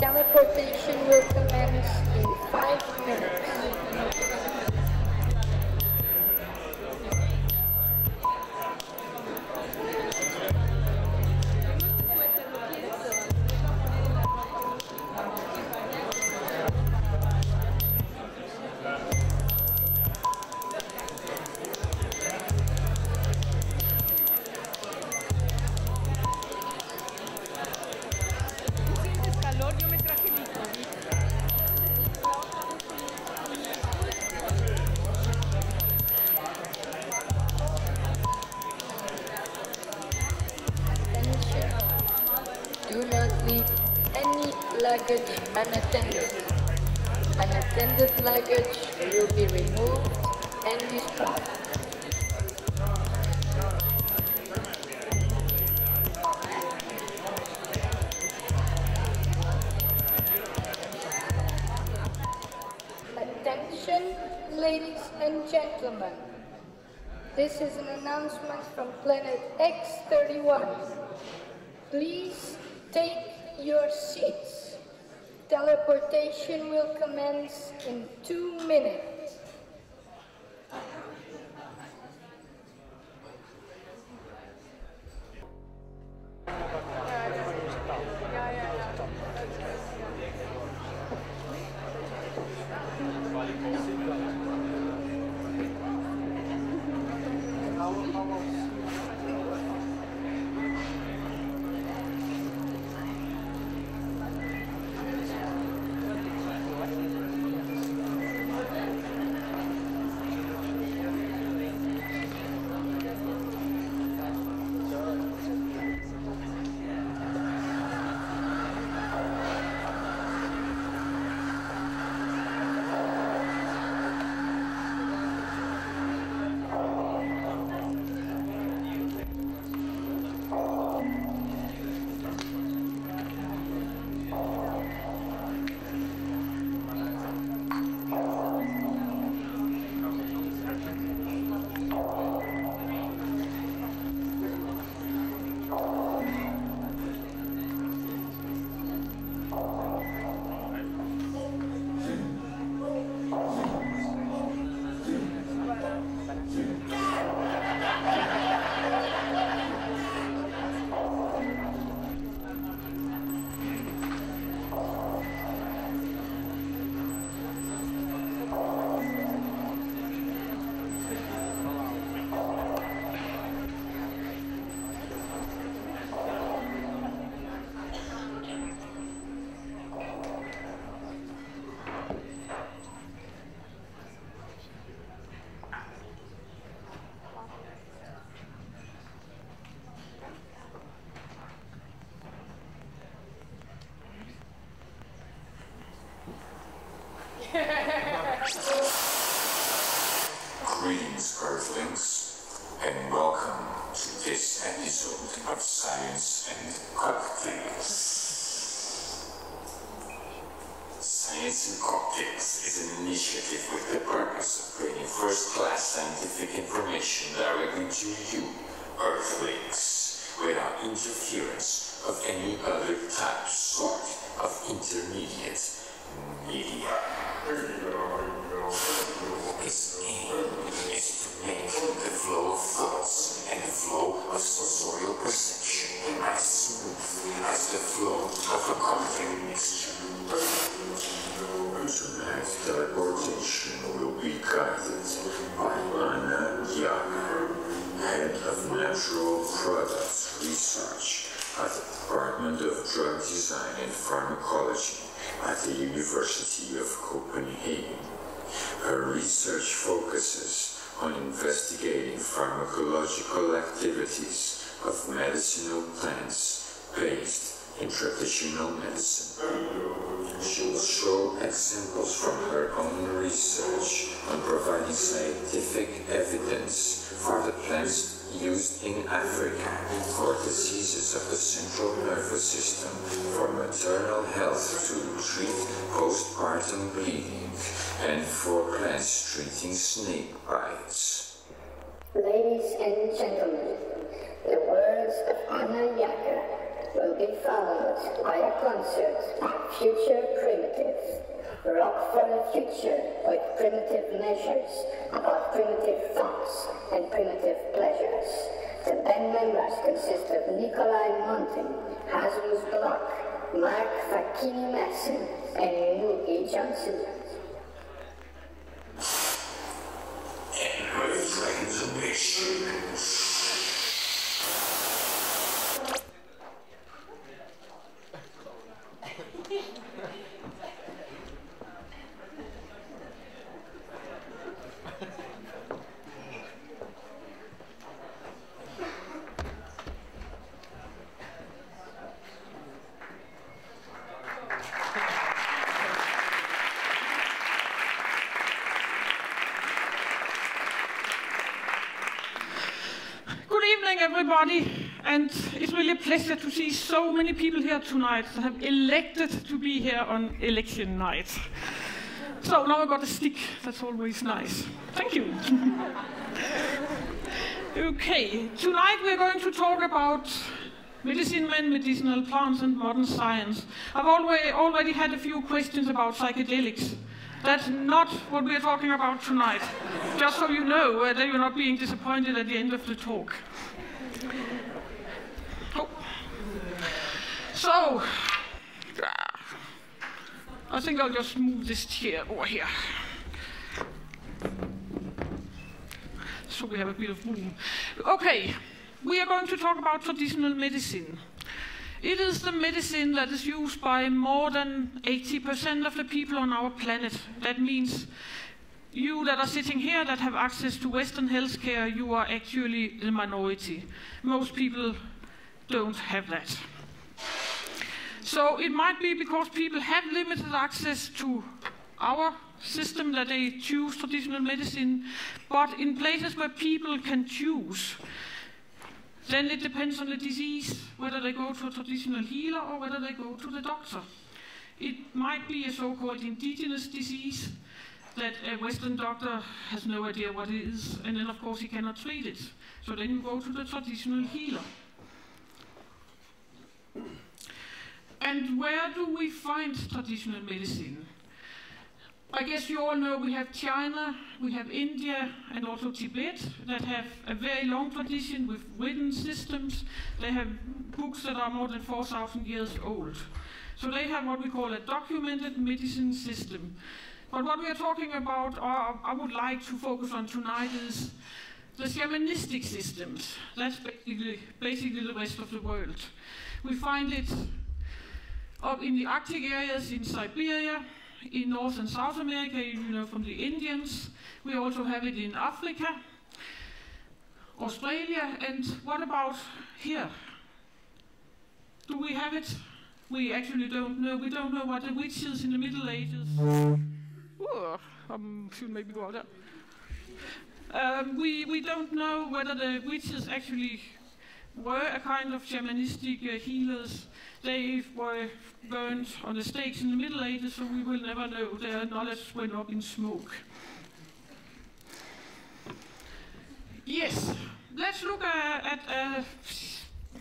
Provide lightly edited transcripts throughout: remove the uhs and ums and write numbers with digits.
Teleportation will commence in 5 minutes. Do not leave any luggage unattended. Unattended luggage will be removed and destroyed. Attention, ladies and gentlemen. This is an announcement from Planet X31. Please take your seats. Teleportation will commence in 2 minutes. Greetings, Earthlings, and welcome to this episode of Science and Cocktails. Science and Cocktails is an initiative with the purpose of bringing first-class scientific information directly to you, Earthlings, without interference of any other type, sort of intermediate media. Its aim is to make the flow of thoughts and the flow of sensorial perception as smooth as the flow of a cocktail mixture. Tonight's teleportation will be guided by Jäger, Head of Natural Products Research at the Department of Drug Design and Pharmacology at the University of Copenhagen. Her research focuses on investigating pharmacological activities of medicinal plants based in traditional medicine. She will show examples from her own research on providing scientific evidence for the plants used in Africa for diseases of the central nervous system, for maternal health to treat post-partum bleeding, and for plants treating snake bites. Ladies and gentlemen, the words of Jäger, will be followed by a concert of future primitives. Rock for the future with primitive measures about primitive thoughts and primitive pleasures. The band members consist of Nikolai Montin, Hasmus Block, Mark Fakini Masson, and Moogie Johnson. And my friends wish you. Everybody, and it's really a pleasure to see so many people here tonight that have elected to be here on election night. So now I got a stick, that's always nice. Thank you. Okay, tonight we're going to talk about medicine men, medicinal plants, and modern science. I've already had a few questions about psychedelics. That's not what we're talking about tonight. Just so you know that you're not being disappointed at the end of the talk. Oh. So, I think I'll just move this chair over here. So we have a bit of room. Okay, we are going to talk about traditional medicine. It is the medicine that is used by more than 80% of the people on our planet. That means you that are sitting here that have access to Western healthcare, you are actually the minority. Most people don't have that. So it might be because people have limited access to our system that they choose traditional medicine, but in places where people can choose, then it depends on the disease, whether they go to a traditional healer or whether they go to the doctor. It might be a so-called indigenous disease that a Western doctor has no idea what it is, and then of course he cannot treat it. So then you go to the traditional healer. And where do we find traditional medicine? I guess you all know we have China, we have India, and also Tibet that have a very long tradition with written systems. They have books that are more than 4,000 years old. So they have what we call a documented medicine system. But what we are talking about, or I would like to focus on tonight, is the shamanistic systems. That's basically the rest of the world. We find it up in the Arctic areas in Siberia, in North and South America, you know, from the Indians. We also have it in Africa, Australia, and what about here? Do we have it? We actually don't know. We don't know what the witches in the Middle Ages. Should maybe go out there. We don't know whether the witches actually were a kind of shamanistic healers. They were burned on the stakes in the Middle Ages, so we will never know. Their knowledge went up in smoke. Yes, let's look at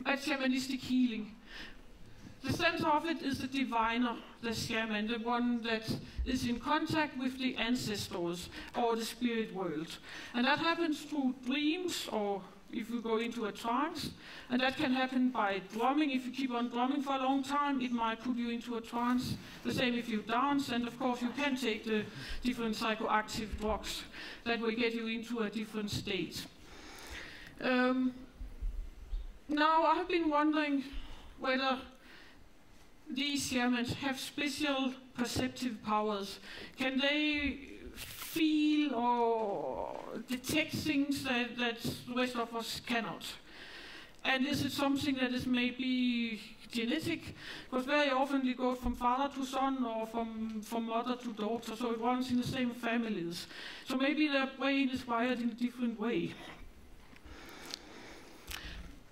shamanistic healing. The center of it is the diviner, the shaman, the one that is in contact with the ancestors or the spirit world. And that happens through dreams, or if you go into a trance, and that can happen by drumming. If you keep on drumming for a long time, it might put you into a trance. The same if you dance, and of course you can take the different psychoactive drugs that will get you into a different state. Now I have been wondering whether these shamans have special perceptive powers. Can they feel or detect things that the rest of us cannot? And is it something that is maybe genetic? Because very often it goes from father to son or from mother to daughter, so it runs in the same families. So maybe their brain is wired in a different way.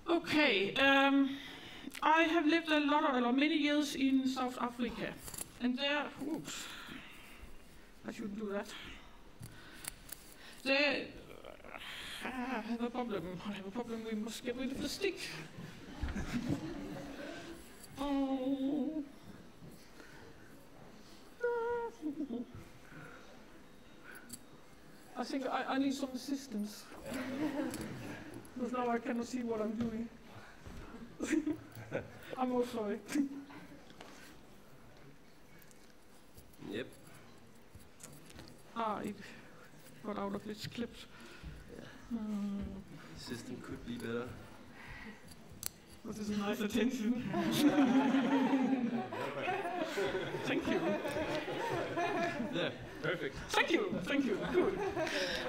Okay, I have lived many years in South Africa, and there, oops, I shouldn't do that. There, I have a problem. We must get rid of the stick. I think I need some assistance. Because now I cannot see what I'm doing. I'm all sorry. Yep. It got out of its clips. Yeah. System could be better. This is a nice attention. Thank you. Yeah, perfect. Thank you, good.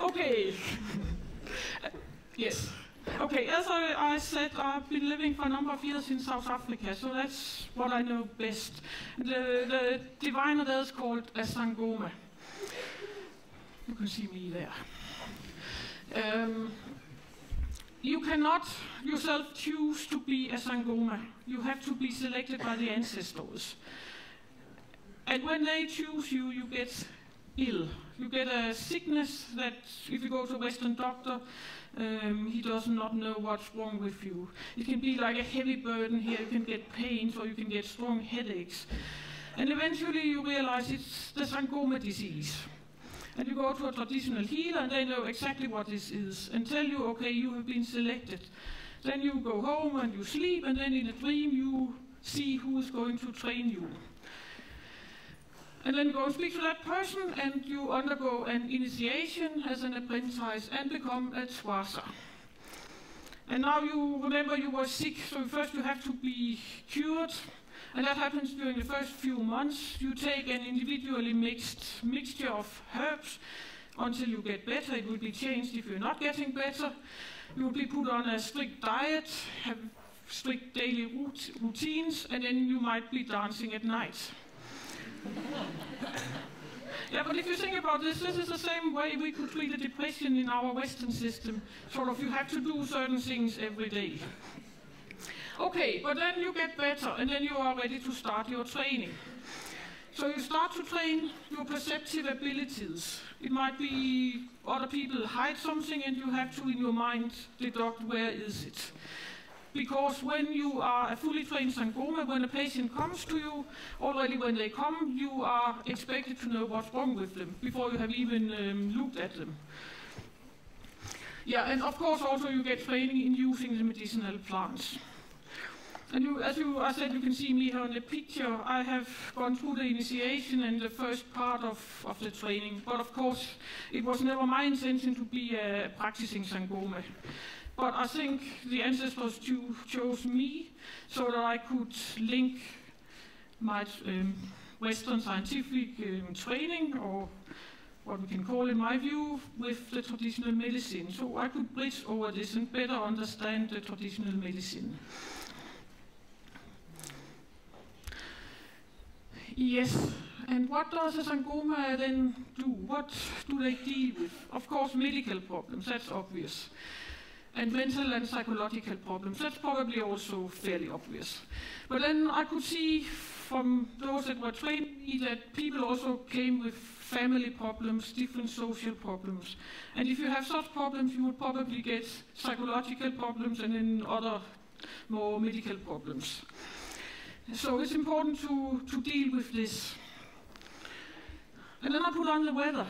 Okay. Yes. Okay, as I said, I've been living for a number of years in South Africa, so that's what I know best. The diviner there is called a sangoma. You can see me there. You cannot yourself choose to be a sangoma. You have to be selected by the ancestors. And when they choose you, you get ill. You get a sickness that if you go to a Western doctor, he does not know what's wrong with you. It can be like a heavy burden here, you can get pains or you can get strong headaches. And eventually you realize it's the sangoma disease. And you go to a traditional healer and they know exactly what this is and tell you, okay, you have been selected. Then you go home and you sleep, and then in a dream you see who is going to train you. And then you go and speak to that person and you undergo an initiation as an apprentice and become a Tswasa. And now you remember you were sick, so first you have to be cured. And that happens during the first few months. You take an individually mixed mixture of herbs until you get better. It will be changed if you're not getting better. You will be put on a strict diet, have strict daily routines, and then you might be dancing at night. Yeah, but if you think about this, this is the same way we could treat a depression in our Western system. Sort of, you have to do certain things every day. Okay, but then you get better, and then you are ready to start your training. So you start to train your perceptive abilities. It might be other people hide something, and you have to, in your mind, deduct where is it. Because when you are a fully trained sangoma, when a patient comes to you, already when they come, you are expected to know what's wrong with them before you have even looked at them. Yeah, and of course also you get training in using the medicinal plants. And as I said, you can see me here in the picture. I have gone through the initiation and the first part of the training. But of course, it was never my intention to be a practicing sangoma. But I think the ancestors chose me so that I could link my Western scientific training, or what we can call in my view, with the traditional medicine. So I could bridge over this and better understand the traditional medicine. Yes, and what does a sangoma then do? What do they deal with? Of course, medical problems, that's obvious. And mental and psychological problems, that's probably also fairly obvious. But then I could see from those that were training me that people also came with family problems, different social problems. And if you have such problems, you would probably get psychological problems and then other more medical problems. So it's important to deal with this. And then I put on the weather.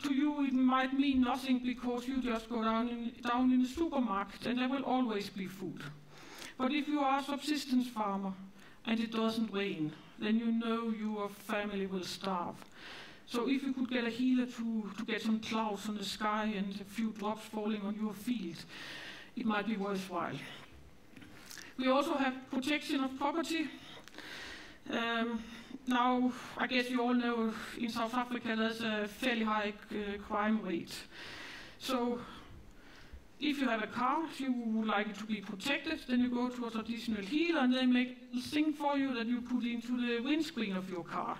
To you it might mean nothing because you just go down in the supermarket and there will always be food. But if you are a subsistence farmer and it doesn't rain, then you know your family will starve. So if you could get a healer to get some clouds on the sky and a few drops falling on your field, it might be worthwhile. We also have protection of property. Now, I guess you all know in South Africa there's a fairly high crime rate. So, if you have a car, you would like it to be protected, then you go to a traditional healer and they make a thing for you that you put into the windscreen of your car.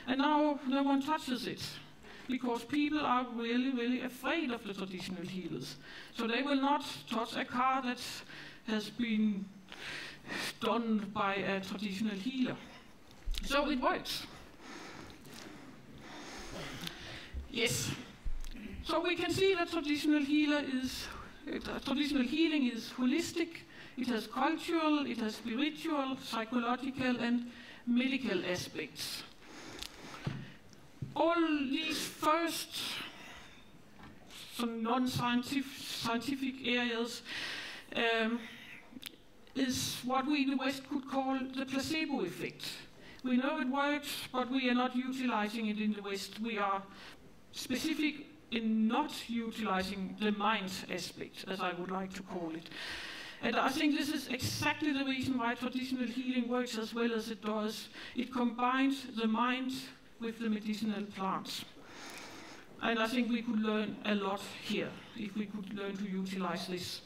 And now no one touches it, because people are really, really afraid of the traditional healers. So they will not touch a car that has been done by a traditional healer. So it works. Yes. So we can see that traditional healing is holistic, it has cultural, it has spiritual, psychological, and medical aspects. All these first some non-scientific areas is what we in the West could call the placebo effect. We know it works, but we are not utilizing it in the West. We are specific in not utilizing the mind aspect, as I would like to call it. And I think this is exactly the reason why traditional healing works as well as it does. It combines the mind with the medicinal plants. And I think we could learn a lot here, if we could learn to utilize this.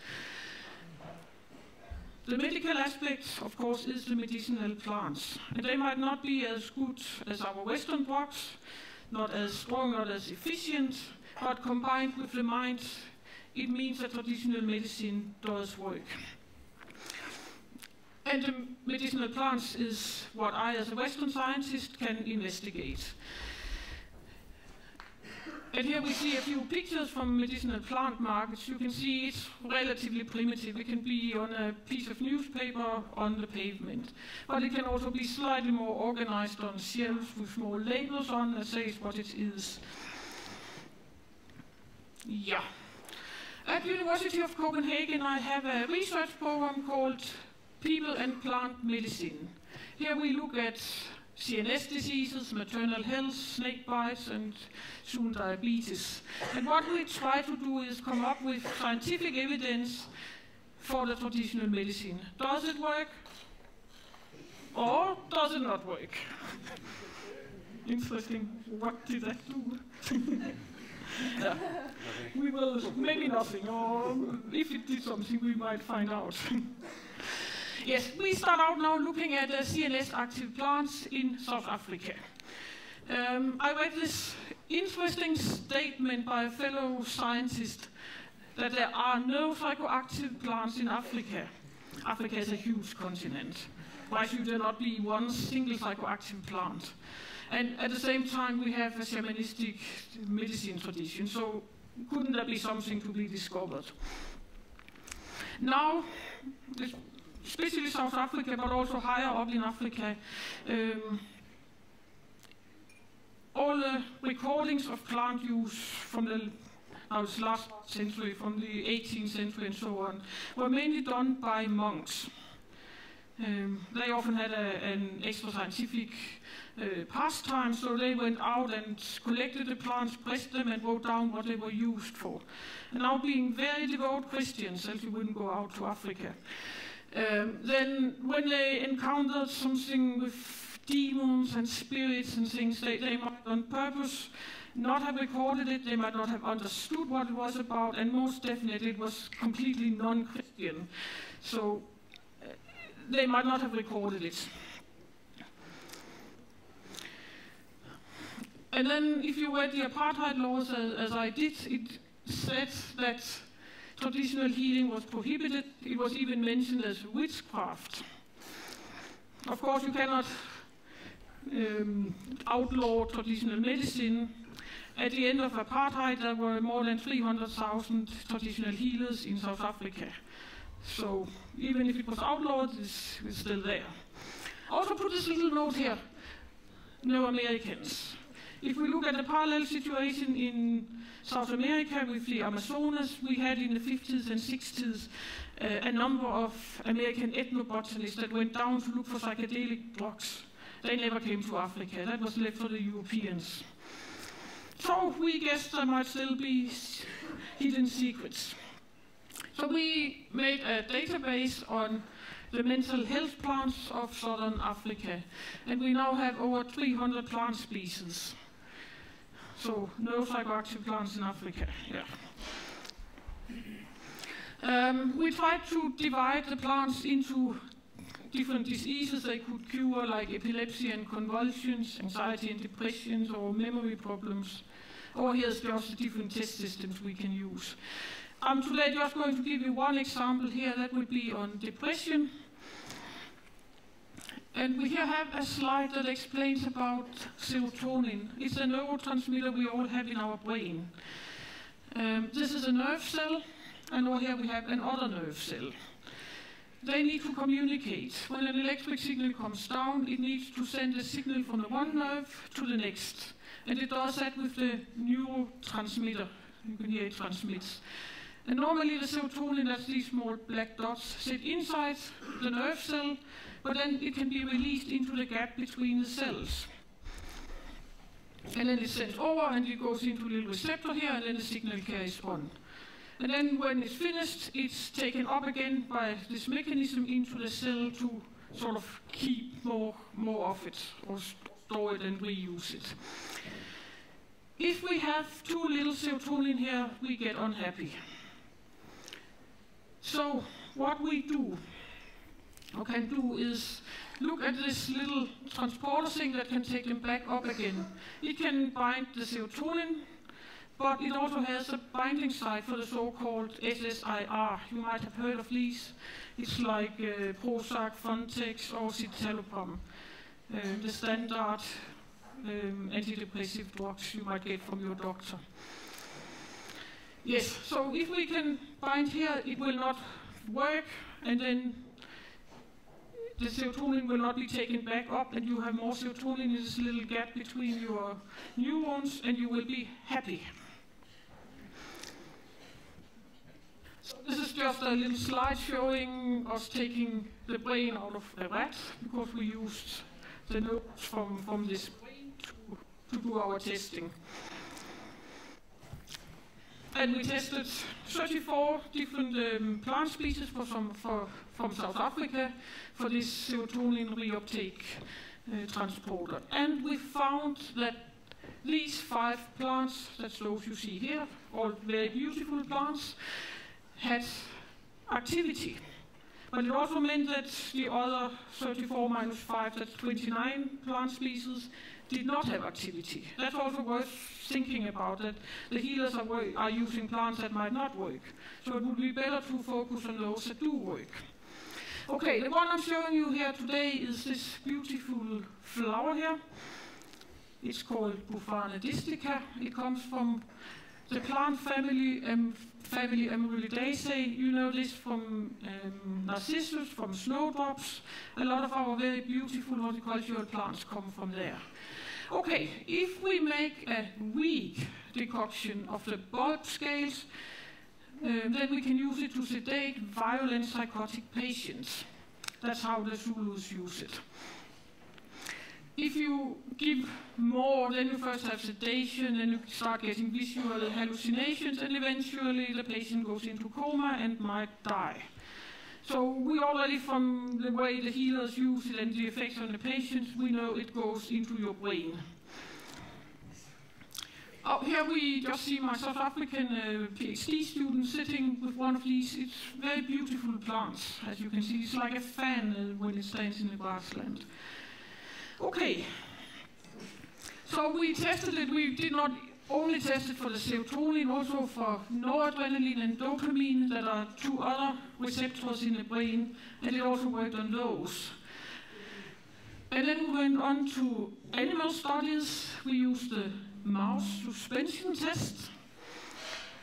The medical aspect, of course, is the medicinal plants. And they might not be as good as our Western drugs, not as strong, not as efficient, but combined with the mind, it means that traditional medicine does work. And the medicinal plants is what I, as a Western scientist, can investigate. And here we see a few pictures from medicinal plant markets. You can see it's relatively primitive. It can be on a piece of newspaper on the pavement. But it can also be slightly more organized on shelves with small labels on that says what it is. Yeah. At University of Copenhagen, I have a research program called People and Plant Medicine. Here we look at CNS diseases, maternal health, snakebites, and soon diabetes. And what we try to do is come up with scientific evidence for the traditional medicine. Does it work? Or does it not work? Interesting. What did that do? Yeah. We will, maybe nothing, or if it did something, we might find out. Yes, we start out now looking at CNS active plants in South Africa. I read this interesting statement by a fellow scientist that there are no psychoactive plants in Africa. Africa is a huge continent. Why should there not be one single psychoactive plant? And at the same time, we have a shamanistic medicine tradition, so couldn't there be something to be discovered? Now, especially South Africa, but also higher up in Africa, all the recordings of plant use from the last century, from the 18th century and so on, were mainly done by monks. They often had an extra scientific pastime, so they went out and collected the plants, pressed them, and wrote down what they were used for. And now, being very devout Christians, else you wouldn't go out to Africa, then when they encountered something with demons and spirits and things, they might on purpose not have recorded it, they might not have understood what it was about, and most definitely it was completely non-Christian. So they might not have recorded it. And then if you read the apartheid laws as I did, it said that traditional healing was prohibited. It was even mentioned as witchcraft. Of course, you cannot outlaw traditional medicine. At the end of apartheid, there were more than 300,000 traditional healers in South Africa. So even if it was outlawed, it's still there. I also put this little note here. No Americans. If we look at the parallel situation in South America with the Amazonas, we had in the 50s and 60s a number of American ethnobotanists that went down to look for psychedelic drugs. They never came to Africa. That was left for the Europeans. So we guessed there might still be hidden secrets. So we made a database on the mental health plants of southern Africa, and we now have over 300 plant species. So no psychoactive plants in Africa. Yeah. We tried to divide the plants into different diseases they could cure, like epilepsy and convulsions, anxiety and depressions, or memory problems. Or here's just the different test systems we can use. I'm today just going to give you one example here. That would be on depression. And we here have a slide that explains about serotonin. It's a neurotransmitter we all have in our brain. This is a nerve cell, and over here we have another nerve cell. they need to communicate. When an electric signal comes down, it needs to send a signal from the one nerve to the next. And it does that with the neurotransmitter. You can hear it transmits. And normally the serotonin, that's these small black dots, sit inside the nerve cell, but then it can be released into the gap between the cells. And then it's sent over and it goes into a little receptor here, and then the signal carries on. And then when it's finished, it's taken up again by this mechanism into the cell to sort of keep more of it, or store it and reuse it. If we have too little serotonin here, we get unhappy. So what we do, or can do, is look at this little transporter thing that can take them back up again. It can bind the serotonin, but it also has a binding site for the so-called SSIR. You might have heard of these. It's like Prozac, Fontex, or citalopram, the standard antidepressive drugs you might get from your doctor. Yes, so if we can bind here, it will not work, and then the serotonin will not be taken back up, and you have more serotonin in this little gap between your neurons, and you will be happy. So this is just a little slide showing us taking the brain out of a rat, because we used the notes from this brain to do our testing. And we tested 34 different plant species from South Africa for this serotonin reuptake transporter. And we found that these 5 plants, that's those you see here, all very beautiful plants, had activity. But it also meant that the other 34 minus 5, that's 29 plant species, did not have activity. That's also worth thinking about, that the healers are using plants that might not work. So it would be better to focus on those that do work. Okay, the one I'm showing you here today is this beautiful flower here. It's called Bufana distica. It comes from the plant family Amaryllidaceae. You know this from narcissus, from snowdrops. A lot of our very beautiful horticultural plants come from there. Okay, if we make a weak decoction of the bulb scales, then we can use it to sedate violent psychotic patients. That's how the Zulus use it. If you give more, then you first have sedation, then you start getting visual hallucinations, and eventually the patient goes into coma and might die. So we already, from the way the healers use it and the effects on the patients, we know it goes into your brain. Oh, here we just see my South African PhD student sitting with one of these. It's very beautiful plants, as you can see. It's like a fan when it stands in the grassland. Okay, so we tested it. We did not only test it for the serotonin, also for noradrenaline and dopamine, that are 2 other receptors in the brain, and it also worked on those. And then we went on to animal studies. We used the mouse suspension test.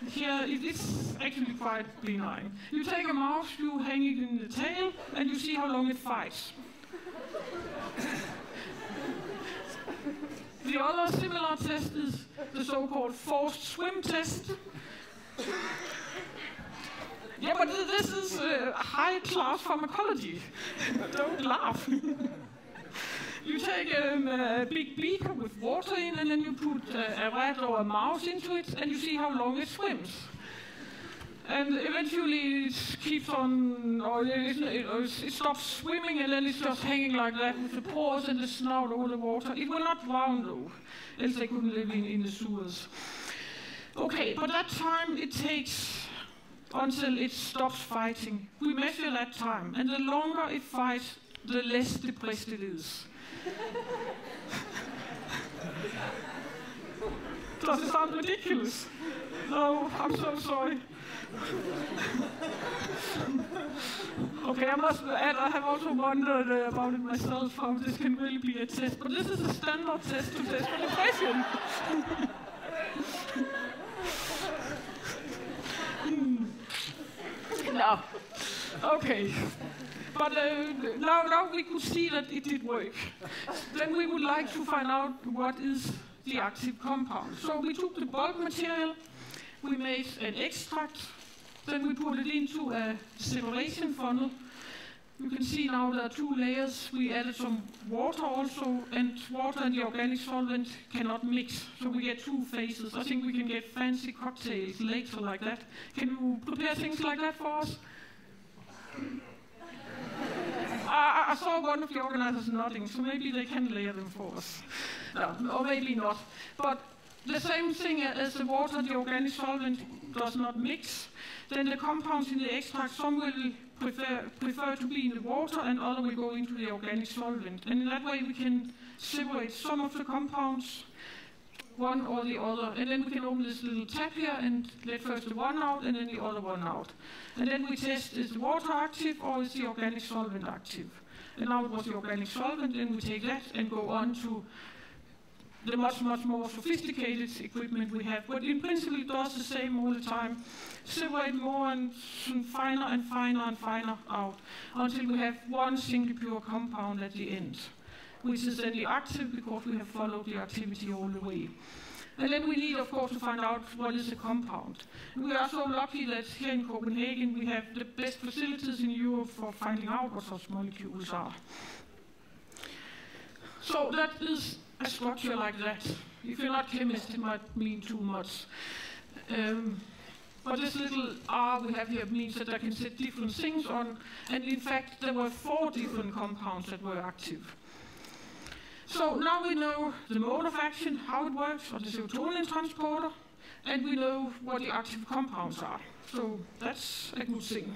Here, it's actually quite benign. You take a mouse, you hang it in the tail, and you see how long it fights. The other similar test is the so-called forced swim test. Yeah, but this is high-class pharmacology. Don't laugh. You take a big beaker with water in, and then you put a rat or a mouse into it, and you see how long it swims. And eventually it keeps on, or it stops swimming, and then it's just hanging like that with the paws and the snout over the water. It will not drown though, else they couldn't live in the sewers. Okay, but that time it takes until it stops fighting. We measure that time, and the longer it fights, the less depressed it is. Does it sound ridiculous? No, I'm so sorry. Okay, I must add, I have also wondered about it myself, how this can really be a test, but this is a standard test to test for depression. No. Okay. But now we could see that it did work. Then we would like to find out what is the active compound. So we took the bulk material, we made an extract, then we put it into a separation funnel. You can see now there are 2 layers. We added some water also, and water and the organic solvent cannot mix, so we get 2 phases. I think we can get fancy cocktails later like that. Can you prepare things like that for us? I saw one of the organizers nodding, so maybe they can layer them for us. No, or maybe not. But the same thing as the water and the organic solvent does not mix, then the compounds in the extract, some will prefer to be in the water and other will go into the organic solvent. And in that way we can separate some of the compounds, one or the other. And then we can open this little tap here and let first the one out and then the other one out. And then we test, is the water active or is the organic solvent active? And now it was the organic solvent, and we take that and go on to the much more sophisticated equipment we have. But in principle it does the same all the time. Separate more and finer and finer and finer out until we have one single pure compound at the end, which is then the active because we have followed the activity all the way. And then we need, of course, to find out what is a compound. We are so lucky that here in Copenhagen we have the best facilities in Europe for finding out what such molecules are. So that is a structure like that. If you're not chemist, it might mean too much. But this little R we have here means that I can set different things on, and in fact there were 4 different compounds that were active. So now we know the mode of action, how it works on the serotonin transporter, and we know what the active compounds are. So that's a good thing.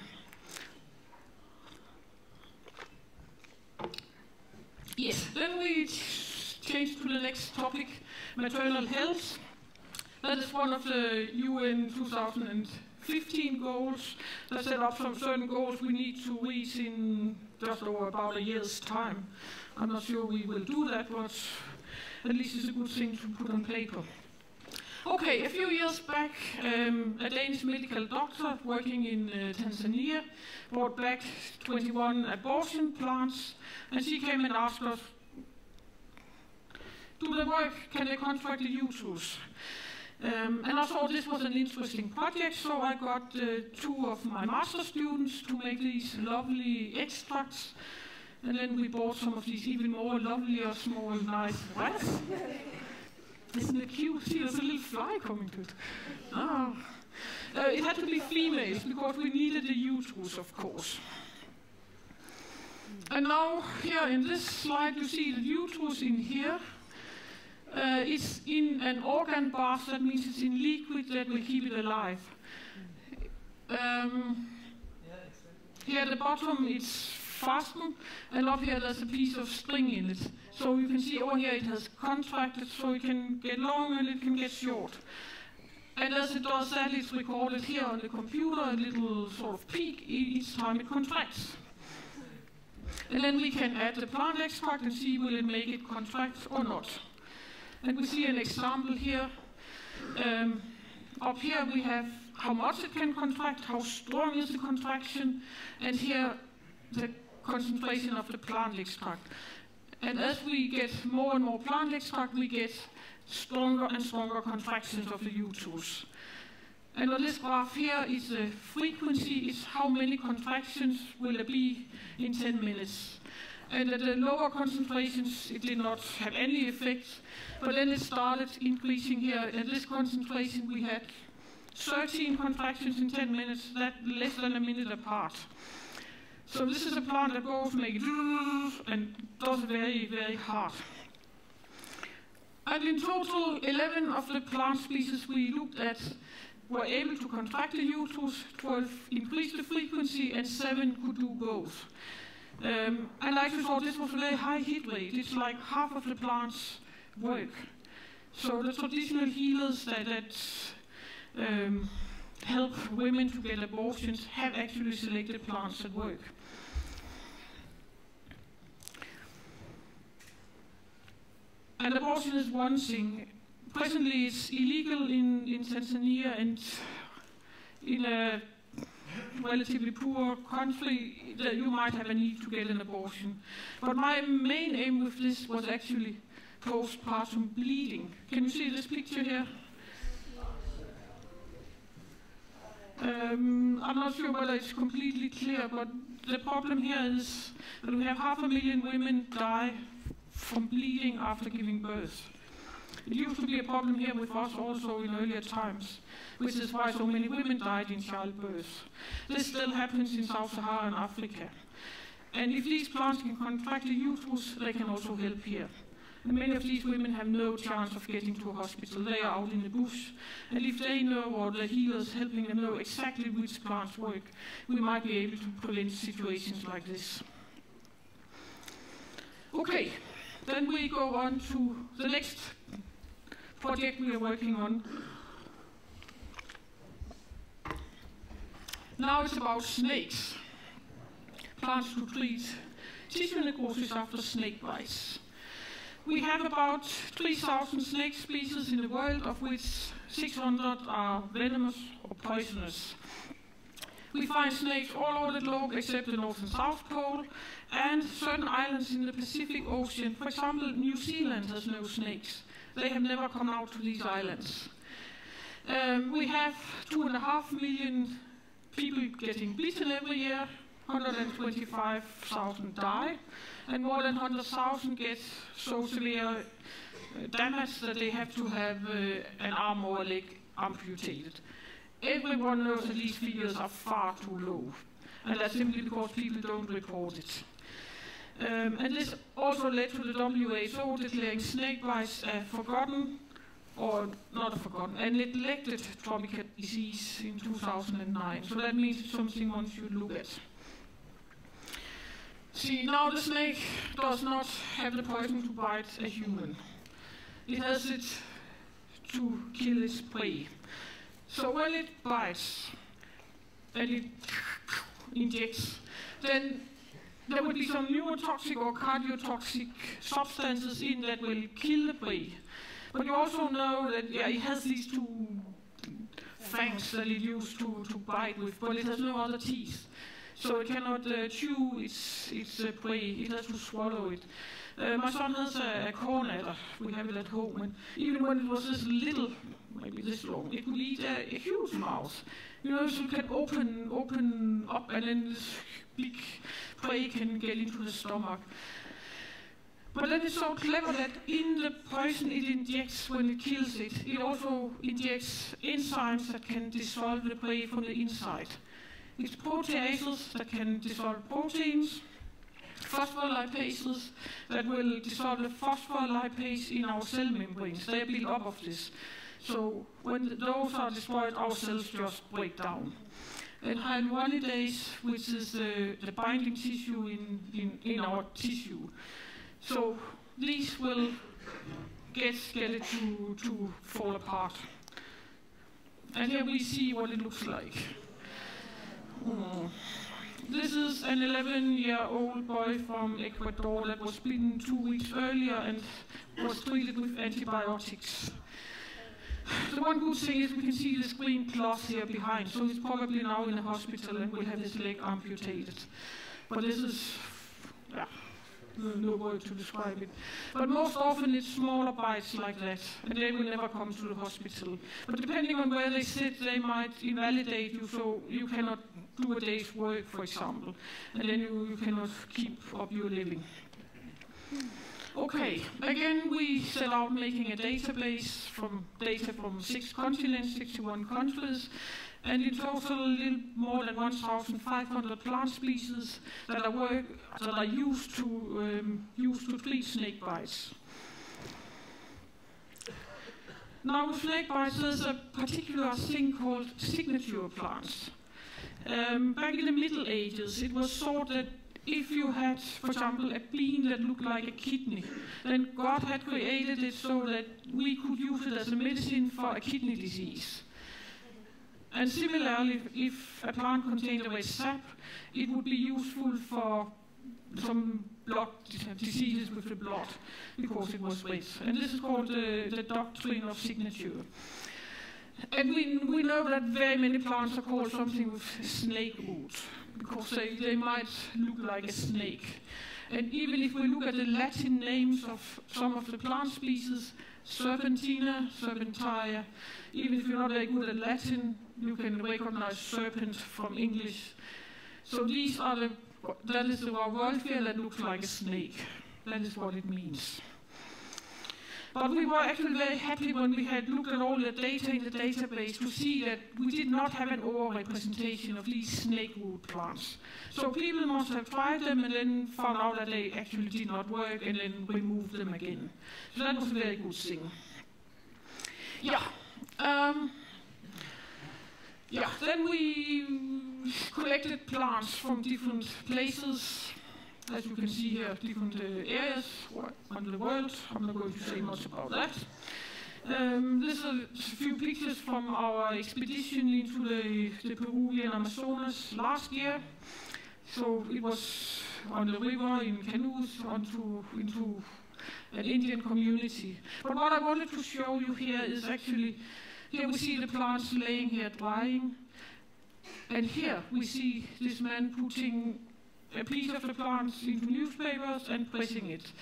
Yes, then we change to the next topic, maternal health. That is one of the UN 2015 goals that set up some certain goals we need to reach in just over about a year's time. I'm not sure we will do that, but at least it's a good thing to put on paper. Okay, a few years back, a Danish medical doctor working in Tanzania brought back 21 abortion plants, and she came and asked us, do they work? Can they contract the uterus? And I thought this was an interesting project, so I got 2 of my master students to make these lovely extracts. And then we bought some of these even more lovelier, small, nice rats. Isn't it cute? See, there's a little fly coming to it. Ah. It had to be females because we needed the uterus, of course. And now, here in this slide, you see the uterus in here. It's in an organ bath, that means it's in liquid that will keep it alive. Here at the bottom it's fastened, and up here there's a piece of string in it. So you can see over here it has contracted, so it can get long and it can get short. And as it does that, it's recorded here on the computer, a little sort of peak each time it contracts. And then we can add the plant extract and see will it make it contract or not. And we see an example here. Up here we have how much it can contract, how strong is the contraction, and here the concentration of the plant extract. And as we get more and more plant extract, we get stronger and stronger contractions of the uterus. And on this graph here is the frequency, is how many contractions will there be in 10 minutes. And at the lower concentrations, it did not have any effect, but then it started increasing here. At this concentration, we had 13 contractions in 10 minutes, that less than a minute apart. So this is a plant that goes make it and does very, very hard. And in total, 11 of the plant species we looked at were able to contract the uterus, 12 increased the frequency, and 7 could do both. And I actually thought this was a very high hit rate. It's like half of the plants work. So the traditional healers that help women to get abortions have actually selected plants that work. And abortion is one thing. Presently it's illegal in Tanzania and in a relatively poor country, that you might have a need to get an abortion. But my main aim with this was actually post-partum bleeding. Can you see this picture here? I'm not sure whether it's completely clear, but the problem here is that we have 500,000 women die from bleeding after giving birth. It used to be a problem here with us also in earlier times, which is why so many women died in childbirth. This still happens in Sub-Saharan Africa. And if these plants can contract the uterus, they can also help here. And many of these women have no chance of getting to a hospital. They are out in the bush. And if they know, or the healers helping them know exactly which plants work, we might be able to prevent situations like this. Okay, then we go on to the next project we are working on. Now it's about snakes. Plants to treat tissue necrosis after snake bites. We have about 3,000 snake species in the world, of which 600 are venomous or poisonous. We find snakes all over the globe except the North and South Pole, and certain islands in the Pacific Ocean. For example, New Zealand has no snakes. They have never come out to these islands. We have 2.5 million people getting bitten every year, 125,000 die, and more than 100,000 get so severe damage that they have to have an arm or a leg amputated. Everyone knows that these figures are far too low, and that's simply because people don't report it. And this also led to the WHO declaring snakebites a forgotten, or not a forgotten, a neglected tropical disease in 2009. So that means it's something one should look at. See, now the snake does not have the poison to bite a human. It has it to kill its prey. So when it bites and it injects, then there will be some neurotoxic or cardiotoxic substances in that will kill the prey. But you also know that it has these two fangs that it used to bite with, but it has no other teeth. So it cannot chew its prey, it has to swallow it. My son has a corn adder, we have it at home, and even when it was this little, maybe this long, it could eat a huge mouse. You know, so it can open up and then this big prey can get into the stomach. But then it's so clever that in the poison it injects when it kills it, it also injects enzymes that can dissolve the prey from the inside. It's proteases that can dissolve proteins, phospholipases that will dissolve the phospholipase in our cell membranes. They are built up of this. So when those are destroyed, our cells just break down. And hyaluronidase, which is the binding tissue in our tissue. So these will get it to fall apart. And here we see what it looks like. This is an 11-year-old boy from Ecuador that was bitten 2 weeks earlier and was treated with antibiotics. The one good thing is we can see this green cloth here behind, so he's probably now in a hospital and will have his leg amputated. But this is, no word to describe it. But most often it's smaller bites like that, and they will never come to the hospital. But depending on where they sit, they might invalidate you, so you cannot do a day's work, for example, and then you cannot keep up your living. Okay, again we set out making a database from data from 6 continents, 61 countries, and in total a little more than 1,500 plant species that are used to treat snake bites. Now with snake bites there's a particular thing called signature plants. Back in the Middle Ages it was thought that if you had, for example, a bean that looked like a kidney, then God had created it so that we could use it as a medicine for a kidney disease. And similarly, if a plant contained a wet sap, it would be useful for some blood diseases with the blood, because it was wet. And this is called the doctrine of signature. And we know that very many plants are called something with snake root, because they might look like a snake. And even if we look at the Latin names of some of the plant species, Serpentina, Serpentia, even if you're not very good at Latin, you can recognize serpent from English. So that is the Wildfire that looks like a snake. That is what it means. But we were actually very happy when we had looked at all the data in the database to see that we did not have an overrepresentation of these snake root plants. So people must have tried them and then found out that they actually did not work and then removed them again. So that was a very good thing. Then we collected plants from different places. As you can see here, different areas on the world. I'm not going to say much about that. This is a few pictures from our expedition into the Peruvian Amazonas last year. So it was on the river in canoes into an Indian community. But what I wanted to show you here is actually, here we see the plants laying here drying. And here we see this man putting a piece of the plants into newspapers and pressing it.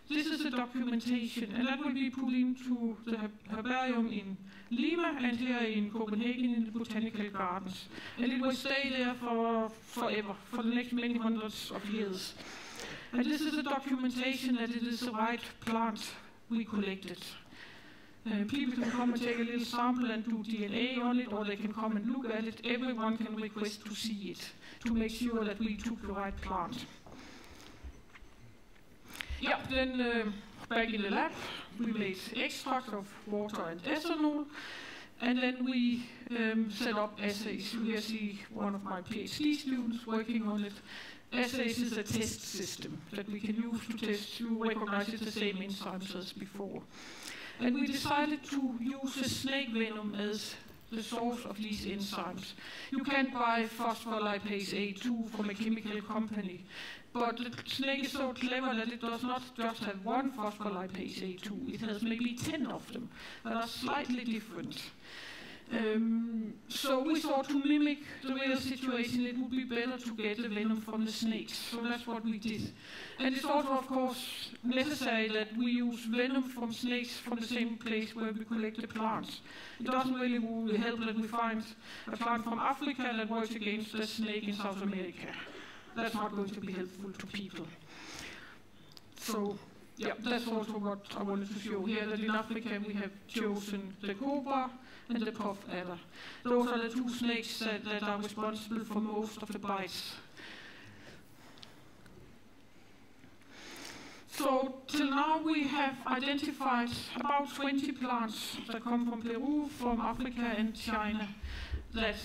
This is the documentation, and that will be put into the herbarium in Lima and here in Copenhagen in the botanical gardens. And it will stay there forever, for the next many hundreds of years. And this is the documentation that it is the right plant we collected. People can come and take a little sample and do DNA on it, or they can come and look at it. Everyone can request to see it, to make sure that we took the right plant. Then back in the lab, we made extract of water and ethanol, and then we set up assays. You here see one of my PhD students working on it. Assays is a test system that we can use to test. You recognize it's the same enzymes as before. And we decided to use the snake venom as the source of these enzymes. You can't buy phospholipase A2 from a chemical company, but the snake is so clever that it does not just have one phospholipase A2, it has maybe 10 of them that are slightly different. So we thought to mimic the real situation, it would be better to get the venom from the snakes. So that's what we did. And it's also, of course, necessary that we use venom from snakes from the same place where we collect the plants. It doesn't really help that we find a plant from Africa that works against a snake in South America. That's not going to be helpful to people. So, that's also what I wanted to show here, that in Africa we have chosen the cobra and the puff adder. Those are the two snakes that are responsible for most of the bites. So till now we have identified about 20 plants that come from Peru, from Africa and China that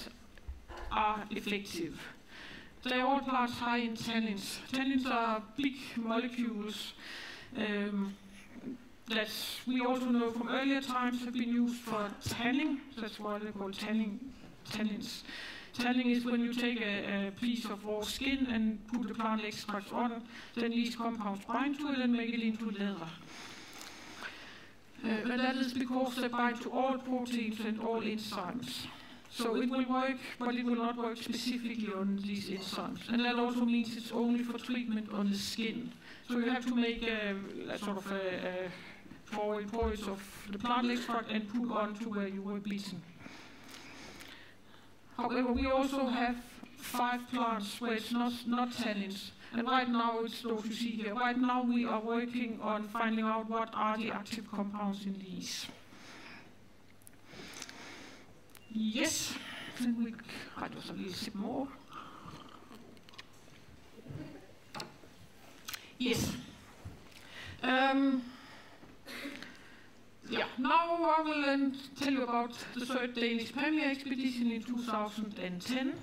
are effective. They are all plants high in tannins. Tannins are big molecules that we also know from earlier times have been used for tanning. That's why they're called tannins. Tanning is when you take a piece of raw skin and put the plant extracts on, then these compounds bind to it and make it into leather. And that is because they bind to all proteins and all enzymes. So it will work, but it will not work specifically on these enzymes. And that also means it's only for treatment on the skin. So you have to make a sort of a porridge of the plant extract and put on to where you were beaten. However, we also have 5 plants where it's not tannins. And right now, it's those you see here. Right now, we are working on finding out what are the active compounds in these. Yes, then we try just a little bit more. Yes. Now I will tell you about the third Danish Pamir expedition in 2010,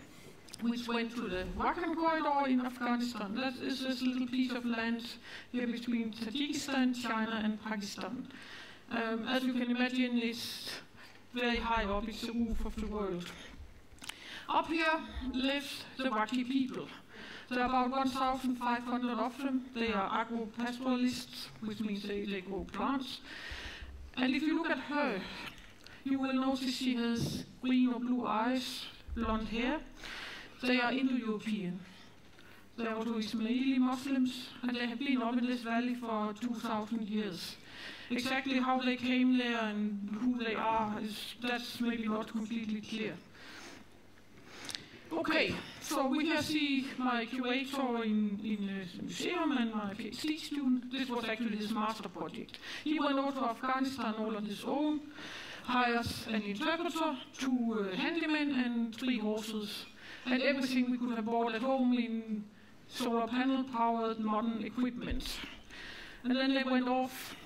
which went to the Wakhan corridor in Afghanistan. That is this little piece of land here between Tajikistan, China and Pakistan. As you can imagine, it's very high up, it's the roof of the world. Up here live the Wakhi people. There are about 1,500 of them. They are agro-pastoralists, which means they grow plants. And if you look at her, You will notice she has green or blue eyes, blonde hair. They are Indo-European. They are also Ismaili Muslims, and they have been up in this valley for 2,000 years. Exactly how they came there and who they are, that's maybe not completely clear. Okay, so we here see my curator in the museum and my PhD student. This was actually his master project. He went over to Afghanistan all on his own, hired an interpreter, 2 handymen and 3 horses, and everything we could have bought at home in solar panel powered modern equipment. And then they went off.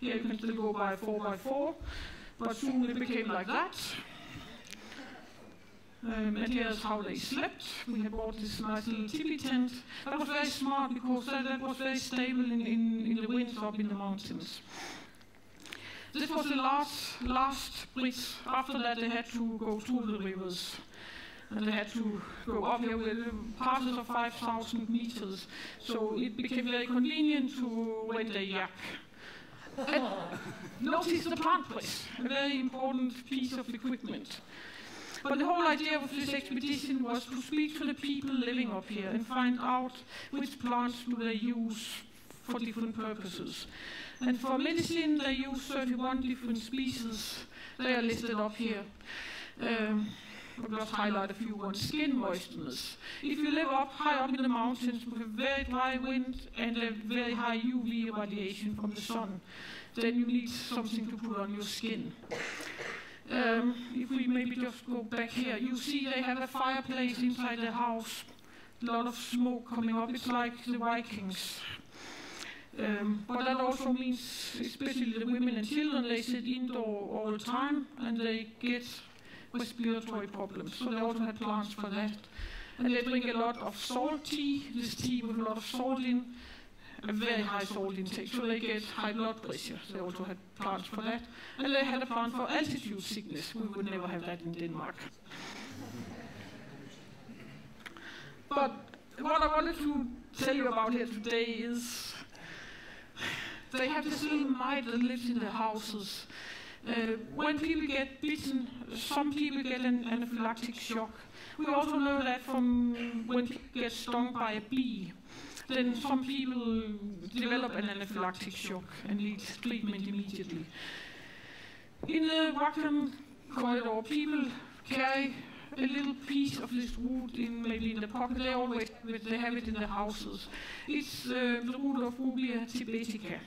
Here you can still go by 4x4, but soon it became like that. And here's how they slept. We had bought this nice little tipi tent. That was very smart because that was very stable in the winds up in the mountains. This was the last bridge. After that they had to go through the rivers. And they had to go up here with passes of 5,000 meters. So it became very convenient to rent a yak. Notice the plant press, a very important piece of equipment. But the whole idea of this expedition was to speak to the people living up here and find out which plants do they use for different purposes. And for medicine, they use 31 different species. They are listed up here. I'll just highlight a few ones. Skin moisteners. If you live high up in the mountains with a very dry wind and a very high UV radiation from the sun, then you need something to put on your skin. If we maybe just go back here, you see they have a fireplace inside the house. A lot of smoke coming up. It's like the Vikings. But that also means, especially the women and children, they sit indoor all the time and they get respiratory problems. So they also had plants for that. And they drink a lot of salt tea, this tea with a lot of salt in, a very high salt intake, so they get high blood pressure. They also had plants for that. And they had a plant for altitude sickness. We would never have that in Denmark. But what I wanted to tell you about here today is they have this little mite that lives in the houses. When people get bitten, some people get an anaphylactic shock. We also know that from when people get stung by a bee, then some people develop an anaphylactic shock and need treatment immediately. In the Wacom corridor, people carry a little piece of this root maybe in the pocket. They have it in the houses. It's the root of Rubia tibetica.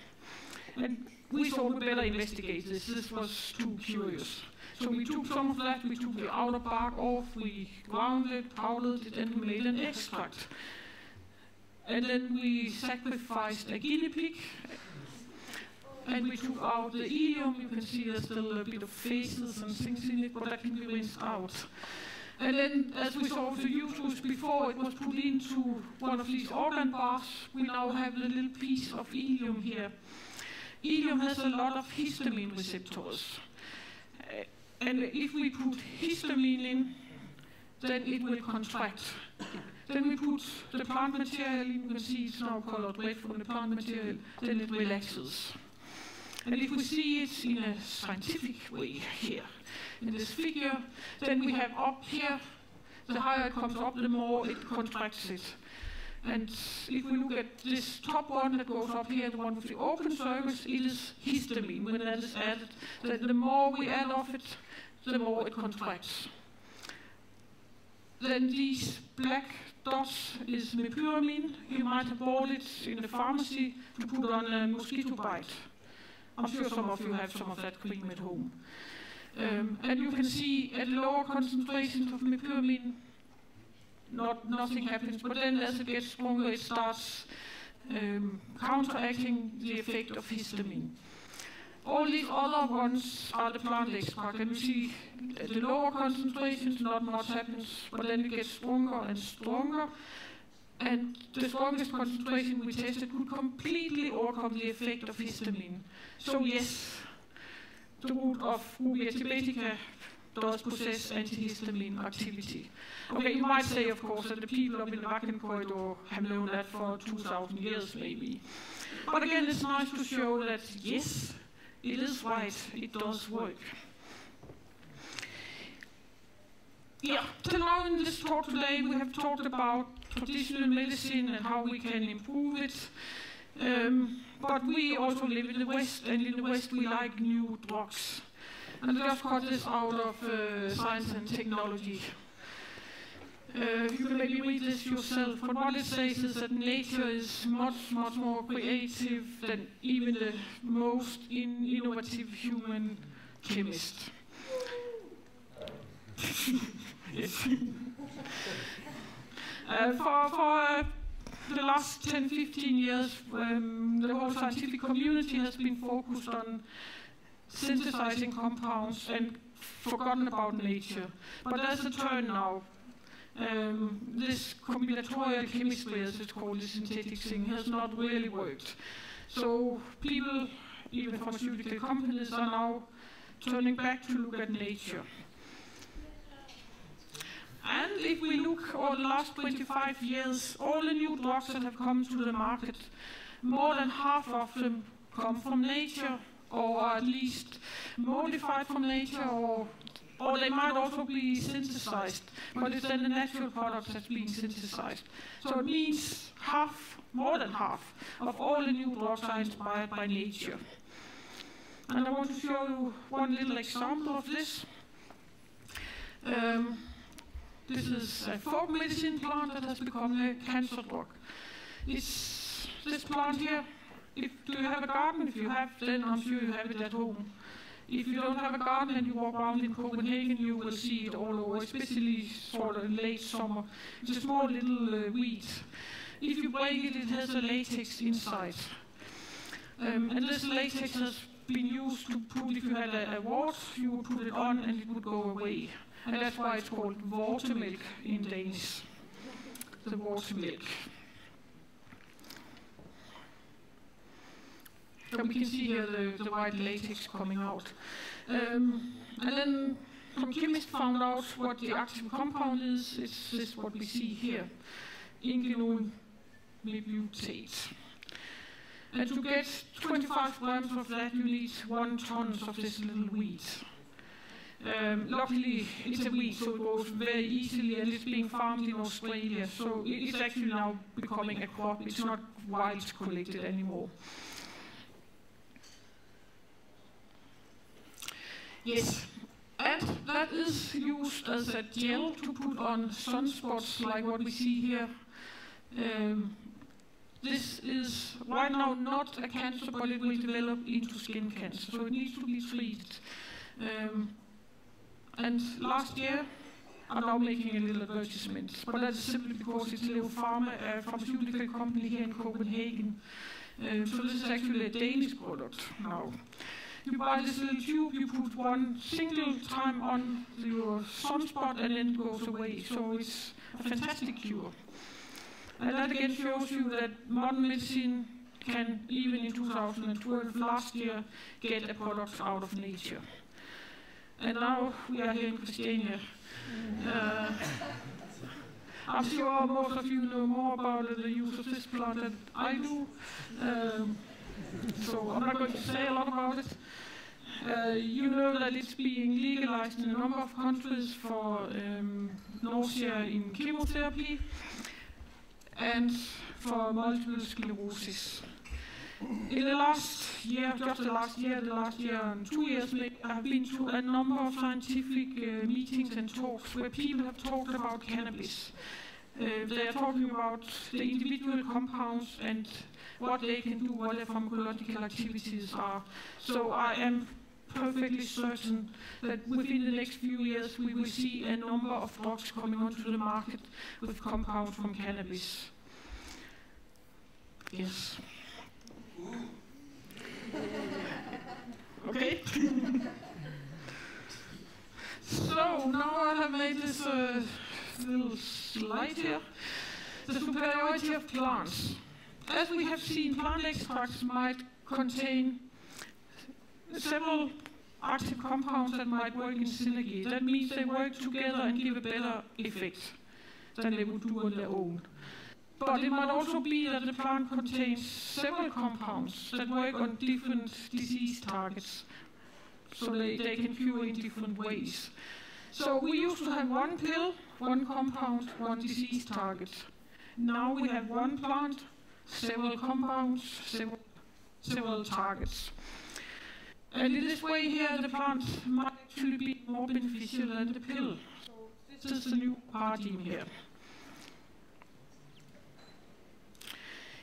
And we thought we better investigate this. This was too curious. So we took some of that, we took the outer bark off, we ground it, powdered it, and we made an extract. And then we sacrificed a guinea pig, and we took out the ilium. You can see there's still a bit of faces and things in it, but that can be rinsed out. And then, as we saw the uterus before, it was put into one of these organ bars. We now have a little piece of ilium here. Ilium has a lot of histamine receptors. And if we put histamine in, then it will contract. Then we put the plant material in, you can see it's now colored red from the plant material, then it relaxes. And if we see it in a scientific way here, in this figure, then we have up here, the higher it comes up, the more it contracts it. And if we look at this top one that goes up here, the one with the open surface, it is histamine. When that is added, then the more we add of it, the more it contracts. Then these black dots is mepyramine. You might have bought it in the pharmacy to put on a mosquito bite. I'm sure some of you have some of that cream at home. And you can see at lower concentrations of mepyramine, nothing happens, but then as it gets stronger, it starts counteracting the effect of histamine. All these other ones are the plant extract, and you see at the lower concentrations, not much happens, but then it gets stronger and stronger. And the strongest concentration we tested could completely overcome the effect of histamine. So yes, the root of Rubia tibetica does possess antihistamine activity. Okay, you might say, of course, that the people up in the Wacken corridor have known that for 2,000 years, maybe. But again, it's nice to show that, yes, it is right, it does work. Yeah, till now in this talk today we have talked about traditional medicine and how we can improve it. But we also live in the West, and in the West we like new drugs. And I just got this out of Science and Technology. You can maybe read this yourself, but what it says is that nature is much more creative than even the most innovative human chemist. Yes. For the last 10-15 years, the whole scientific community has been focused on synthesizing compounds and forgotten about nature. But there's a turn now. This combinatorial chemistry, as it's called, the synthetic thing, has not really worked. So people, even pharmaceutical companies, are now turning back to look at nature. And if we look over the last 25 years, all the new drugs that have come to the market, more than half of them come from nature, or at least modified from nature, or they might also be synthesized, but it's then the natural products that's being synthesized. So it means more than half of all the new drugs are inspired by nature. And I want to show you one little example of this. This is a folk medicine plant that has become a cancer drug. It's this plant here. Do you have a garden? If you have, then I'm sure you have it at home. If you don't have a garden and you walk around in Copenhagen, you will see it all over, especially sort of in late summer. It's a small little weed. If you break it, it has a latex inside. And this latex has been used to put, if you had a wart, you would put it on and it would go away. And that's why it's called watermilk in Danish. The watermilk. So we can see here the white latex coming out. And then some chemists found out what the active compound is. It's this what we see here, ingenol mebutate. And to get 25 grams of that, you need 1 ton of this little weed. Luckily, it's a weed, so it grows very easily, and it's being farmed in Australia. So it's actually now becoming a crop. It's not wild collected anymore. Yes, and that is used as a gel to put on sunspots like what we see here. This is right now not a cancer, but it will develop into skin cancer, so it needs to be treated. And last year, I'm now making a little advertisement, but that's simply because it's a little pharmaceutical company here in Copenhagen. So this is actually a Danish product now. You buy this little tube, you put one single time on your sunspot and then it goes away. So it's a fantastic cure. And that again shows you that modern medicine can, even in 2012, last year, get a product out of nature. And now we are here in Christiania. I'm sure most of you know more about the use of this plant than I do. So I'm not going to say a lot about it. You know that it's being legalized in a number of countries for nausea in chemotherapy and for multiple sclerosis. In the last year, the last year and 2 years, I have been to a number of scientific meetings and talks where people have talked about cannabis. They are talking about the individual compounds and what they can do, what their pharmacological activities are. So I am perfectly certain that within the next few years we will see a number of drugs coming onto the market with compounds from cannabis. Yes. Okay. So now I have made this little slide here. The superiority of plants. As we have seen, plant extracts might contain several active compounds that might work in synergy. That means they work together and give a better effect than they would do on their own. But it might also be that the plant contains several compounds that work on different disease targets, so they can cure in different ways. So we used to have one pill, one compound, one disease target. Now we have one plant, several compounds, several targets. And in this way here, the plant might actually be more beneficial than the pill. So this is the new paradigm here.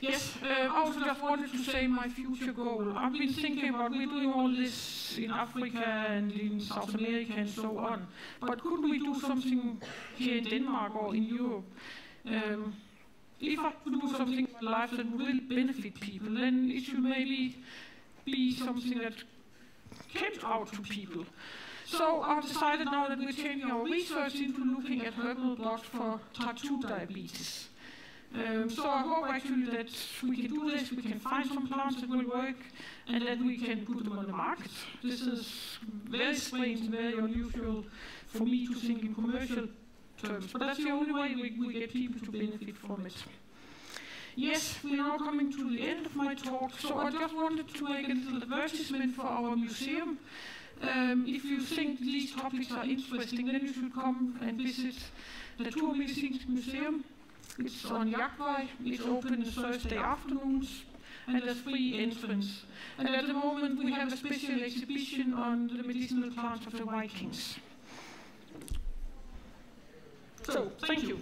Yes, I also just wanted to say my future goal. I've been thinking about, we're doing all this in Africa and in South America and so on, but could we do something here in Denmark or in Europe? If I could do something in my life that will benefit people, then it should maybe be something that came out to people. So I've decided now that we're changing our research into looking at herbal blocks for type 2 diabetes. So I hope actually that we can do this, we can find some plants that will work, and that we can put them on the market. This is very strange, very unusual for me to think in commercial terms, but that's the only way we get people to benefit from it. Yes, we are now coming to the end of my talk, so I just wanted to make a little advertisement for our museum. If you think these topics are interesting, then you should come and visit the Naturmedicin Museum. It's on Jäger. It's open on Thursday afternoons, and there's free entrance. And at the moment we have a special exhibition on the medicinal plants of the Vikings. So, thank you.